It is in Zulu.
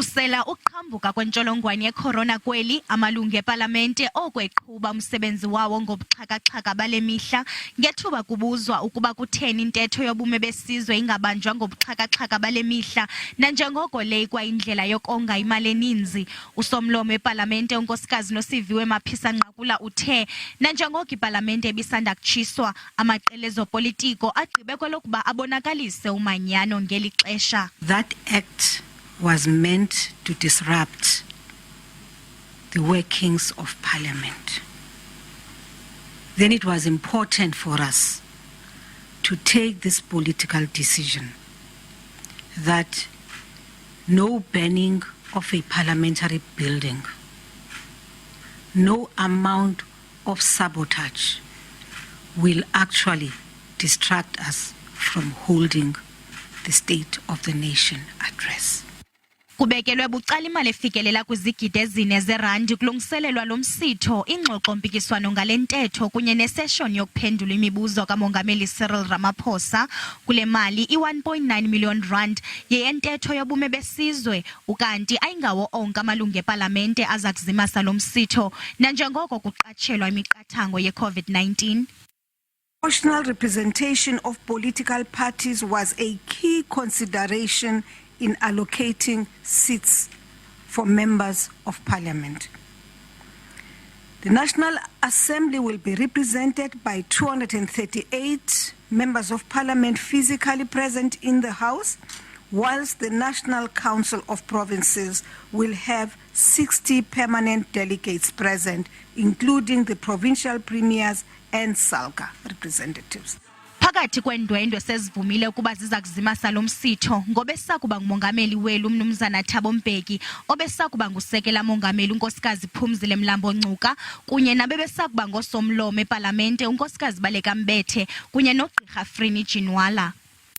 Usela uqhambuka kwentsholongwane ye-corona kweli, amalungu epalamente okweqhuba umsebenzi wawo ngobuxhaka-xhaka bale mihla ngethuba kubuzwa ukuba kutheni intetho yobume besizwe ingabanjwa ngobuxhaka-xhaka bale mihla nanjengoko le kwayindlela yokonga imali eninzi. Usomlomo wepalamente unkosikazi Nosiviwe Mapisa-Nqakula uthe nanjengoko ipalamente ebisanda kutshiswa, amaqela ezopolitiko agqibe kwelokuba abonakalise umanyano ngeli xesha. That act was meant to disrupt the workings of Parliament. Then it was important for us to take this political decision that no burning of a parliamentary building, no amount of sabotage will actually distract us from holding the State of the Nation address. Kubekelwe bucala imali efikelela kwizigidi ezine zerandi kulungiselelwa lo msitho, ingxoxo-mpikiswano ngale ntetho kunye neseshoni yokuphendula imibuzo kamongameli Cyril Ramaphosa. Kule mali i-R1.9 million yeyentetho yobume besizwe, ukanti ayingawo onke amalungu epalamente aza kuzimasa lo msitho nanjengoko kuqatshelwa imiqathango ye-COVID-19. Proportional representation of political parties was a key consideration in allocating seats for members of Parliament. The National Assembly will be represented by 238 members of Parliament physically present in the House, whilst the National Council of Provinces will have 60 permanent delegates present, including the provincial premiers and SALGA representatives. Phakathi kwendwendwe sezivumile ukuba ziza kuzimasa lo msitho ngobesakuba ngumongameli welu Mnumzana Thabo Mbeki, obesakuba ngusekela mongameli unkosikazi Phumzile Mlambo-Ngcuka kunye nabebesakuba ngosomlomo epalamente unkosikazi Baleka Mbethe kunye nogqirha Frini Jinwala.